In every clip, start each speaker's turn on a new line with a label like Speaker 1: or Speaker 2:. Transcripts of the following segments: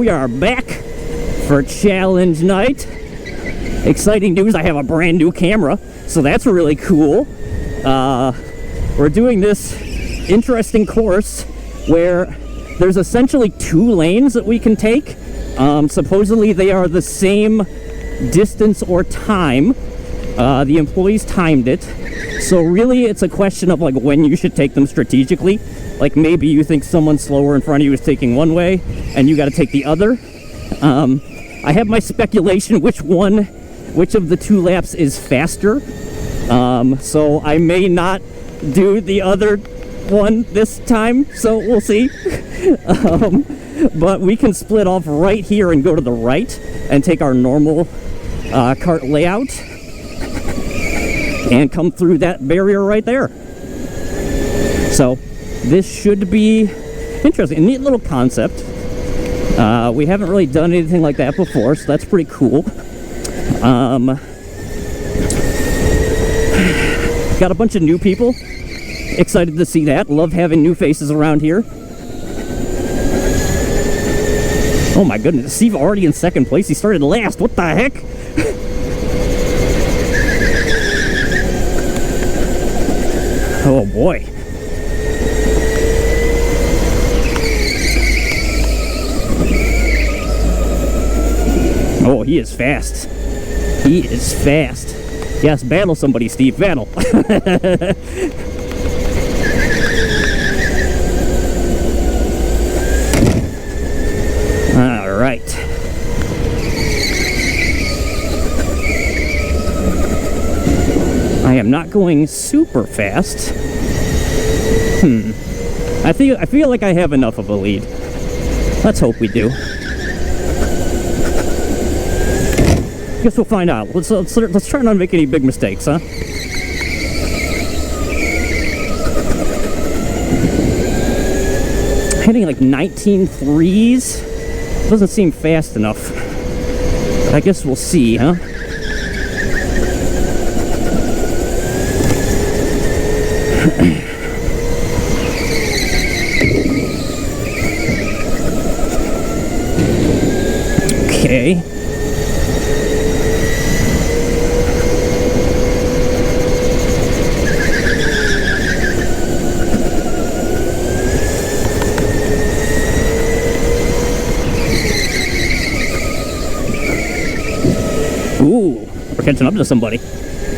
Speaker 1: we are back for challenge night. Exciting news, I have a brand new camera, so that's really cool. We're doing this interesting course where there's essentially 2 lanes that we can take. Supposedly they are the same distance or time. The employees timed it. So really it's a question of like when you should take them strategically. Like maybe you think someone slower in front of you is taking one way and you got to take the other. I have my speculation which of the 2 laps is faster. So I may not do the other one this time, so we'll see. But we can split off right here and go to the right and take our normal kart layout and come through that barrier right there. So this should be interesting. A neat little concept. We haven't really done anything like that before, so that's pretty cool. Got a bunch of new people. Excited to see that. Love having new faces around here. Oh my goodness, Steve already in second place. He started last. What the heck? Oh boy. Oh, he is fast. He is fast. Yes, battle somebody, Steve. Battle. All right. I am not going super fast. I feel like I have enough of a lead. Let's hope we do. Guess we'll find out. Let's try not to make any big mistakes, huh? Hitting like 19.3s doesn't seem fast enough. But I guess we'll see, huh? Okay. Ooh, we're catching up to somebody.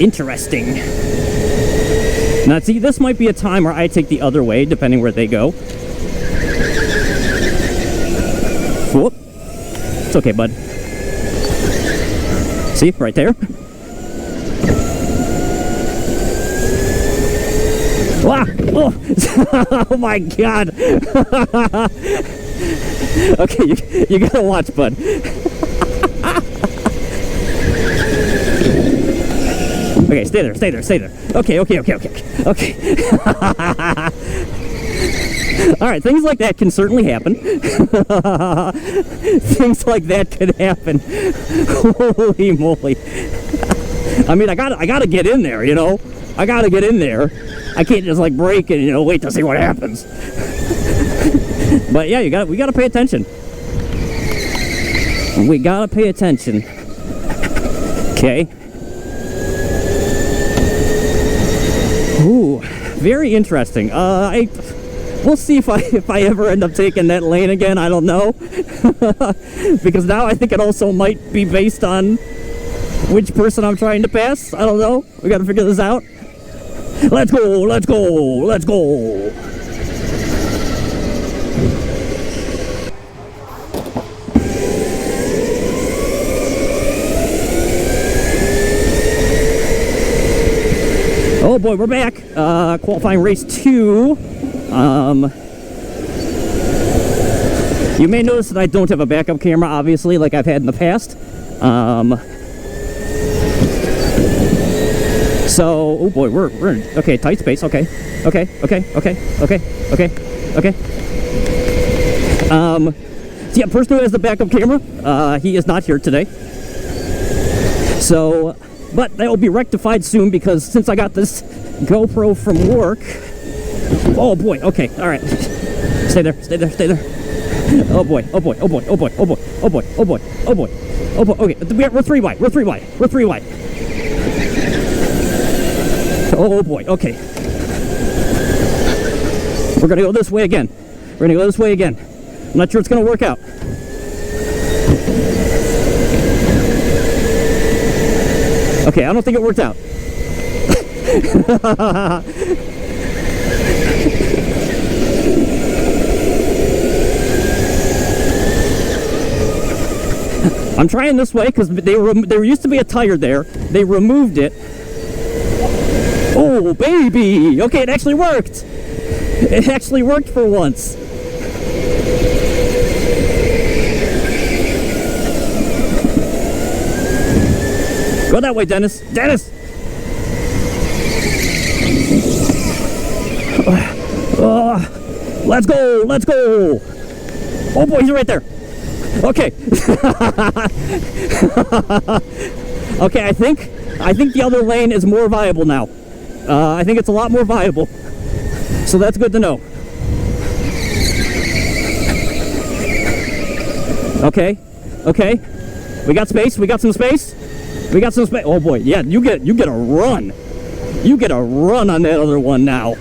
Speaker 1: Interesting. Now, see, this might be a time where I take the other way, depending where they go. Whoop. It's okay, bud. See, right there. Wow! Oh, oh my God! Okay, you gotta watch, bud. Okay, stay there. Okay. Alright, things like that can certainly happen. Things like that could happen. Holy moly. I mean, I gotta get in there, you know? I gotta get in there. I can't just like brake and, you know, wait to see what happens. But yeah, we gotta pay attention. We gotta pay attention. Okay. Ooh, very interesting. We'll see if I ever end up taking that lane again. I don't know. Because now I think it also might be based on which person I'm trying to pass. I don't know. We gotta figure this out. Let's go. Oh boy, we're back. Qualifying race 2. You may notice that I don't have a backup camera, obviously, like I've had in the past. So, oh boy, we're in, okay, tight space, okay. So yeah, person who has the backup camera, he is not here today. So, but that will be rectified soon because since I got this GoPro from work, oh boy, okay, all right. Stay there. Oh boy, oh boy, oh boy, oh boy, oh boy, oh boy, oh boy, oh boy, oh boy. Okay, we're 3 wide, we're 3 wide, we're 3 wide. Oh boy, okay. We're gonna go this way again. We're gonna go this way again. I'm not sure it's gonna work out. Okay, I don't think it worked out. I'm trying this way because there used to be a tire there. They removed it. Oh, baby! Okay, it actually worked! It actually worked for once. Go that way, Dennis. Dennis! Let's go! Let's go! Oh boy, he's right there. Okay. Okay, I think the other lane is more viable now. I think it's a lot more viable. So that's good to know. Okay. Okay. We got space. We got some space. We got some space. Oh boy, yeah, you get a run. You get a run on that other one now.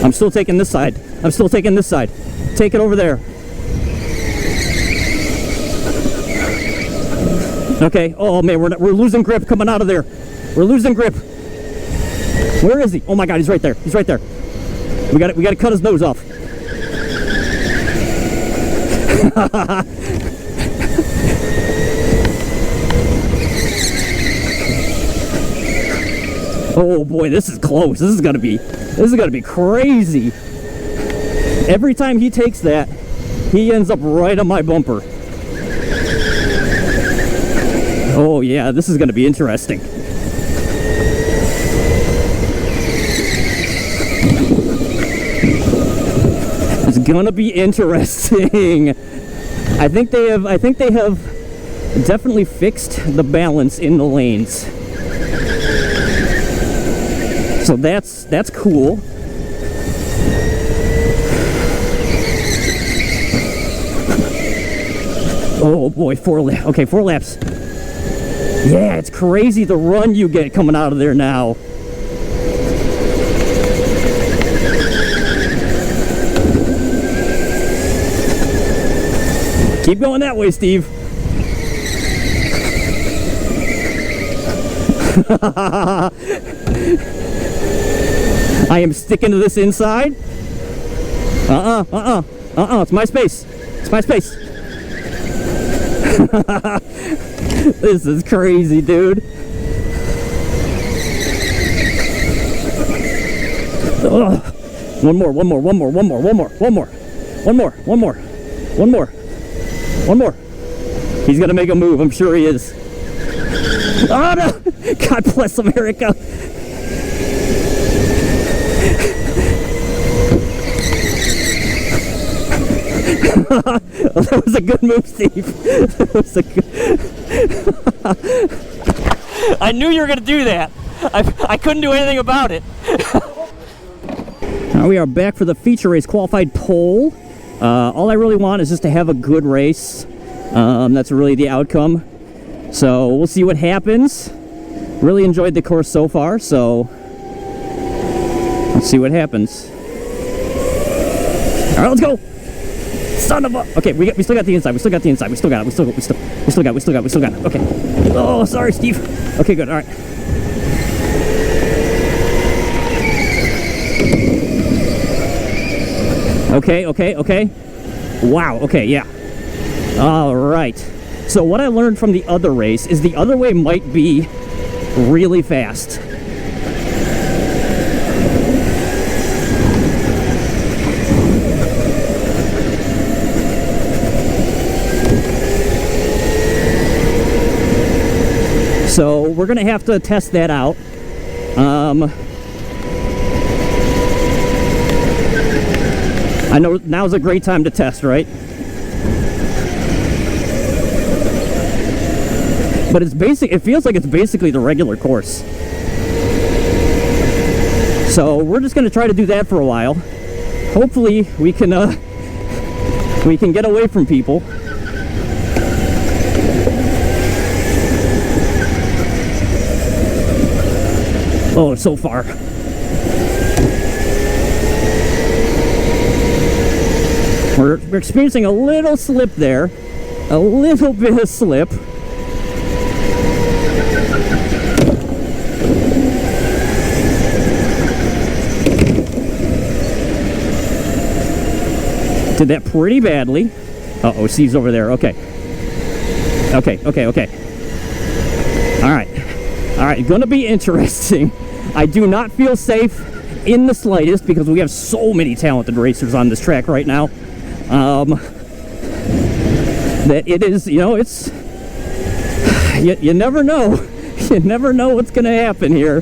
Speaker 1: I'm still taking this side. I'm still taking this side. Take it over there. Okay. Oh man, we're losing grip coming out of there. We're losing grip. Where is he? Oh my God, he's right there. He's right there. We got to cut his nose off. Oh boy, this is close. This is gonna be crazy. Every time he takes that, he ends up right on my bumper. Oh yeah, this is gonna be interesting. It's gonna be interesting. I think they have definitely fixed the balance in the lanes. So that's cool. Oh boy, 4 laps. Okay, 4 laps. Yeah, it's crazy the run you get coming out of there now. Keep going that way, Steve. I am sticking to this inside. It's my space. It's my space. This is crazy, dude. Ugh. One more. He's gonna make a move, I'm sure he is. Oh no! God bless America. That was a good move, Steve. That was a good... I knew you were gonna do that. I couldn't do anything about it. Now we are back for the feature race qualified pole. All I really want is just to have a good race. That's really the outcome. So we'll see what happens. Really enjoyed the course so far, so let's see what happens. All right, let's go. Son of a... Okay, we still got the inside. We still got the inside. We still got it. We still got it. Okay. Oh, sorry, Steve. Okay, good. All right. Okay. Wow. Okay, yeah. All right. So what I learned from the other race is the other way might be really fast. So we're gonna have to test that out. I know now's a great time to test, right? But it's basic. It feels like it's basically the regular course. So we're just gonna try to do that for a while. hopefully we can get away from people. Oh, so far. We're experiencing a little slip there. A little bit of slip. Did that pretty badly. Uh-oh, Steve's over there. Okay. Okay. Alright, gonna be interesting. I do not feel safe in the slightest because we have so many talented racers on this track right now. That it is, you know, it's... You never know. You never know what's gonna happen here.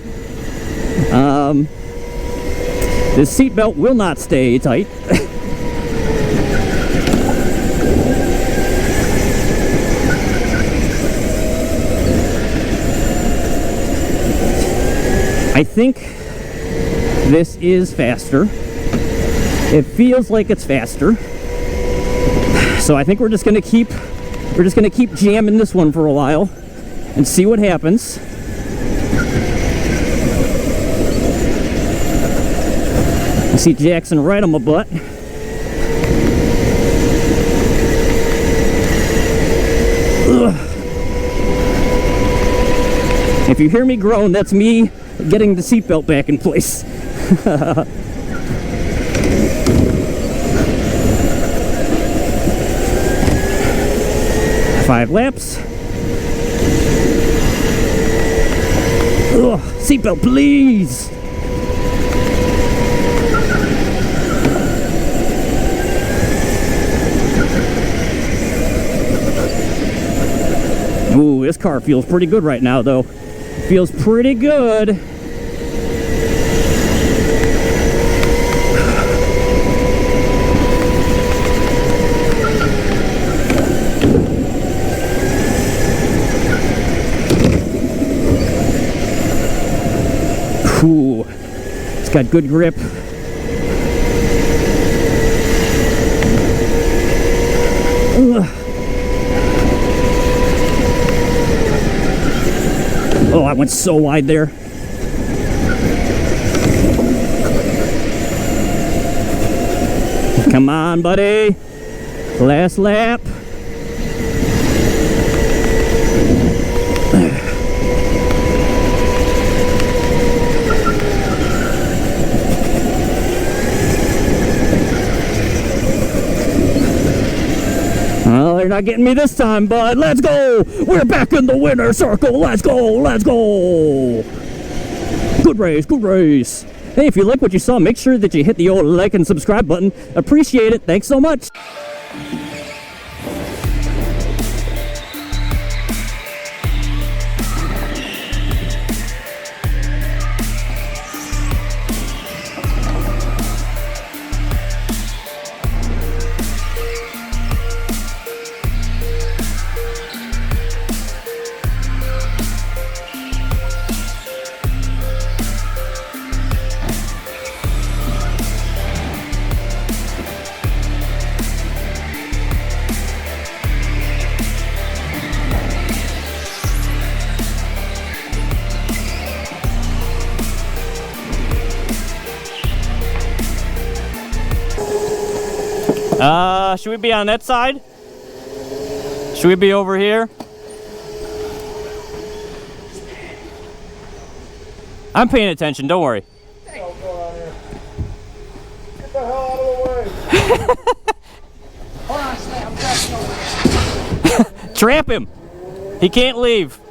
Speaker 1: This seatbelt will not stay tight. I think this is faster. It feels like it's faster. So I think we're just gonna keep jamming this one for a while and see what happens. I see Jackson right on my butt. Ugh. If you hear me groan, that's me getting the seatbelt back in place. 5 laps. Ugh, seatbelt, please. Ooh, this car feels pretty good right now, though. Feels pretty good. Ooh, it's got good grip. Ugh. Oh, I went so wide there. Come on, buddy. Last lap. Well, they're not getting me this time, bud. Let's go! We're back in the winner's circle. Let's go! Let's go! Good race, good race. Hey, if you like what you saw, make sure that you hit the old like and subscribe button. Appreciate it. Thanks so much. Should we be on that side? Should we be over here? I'm paying attention, don't worry.
Speaker 2: Hey. Get the hell out of the way. Hold on, I'm tracking over.
Speaker 1: Trap him! He can't leave.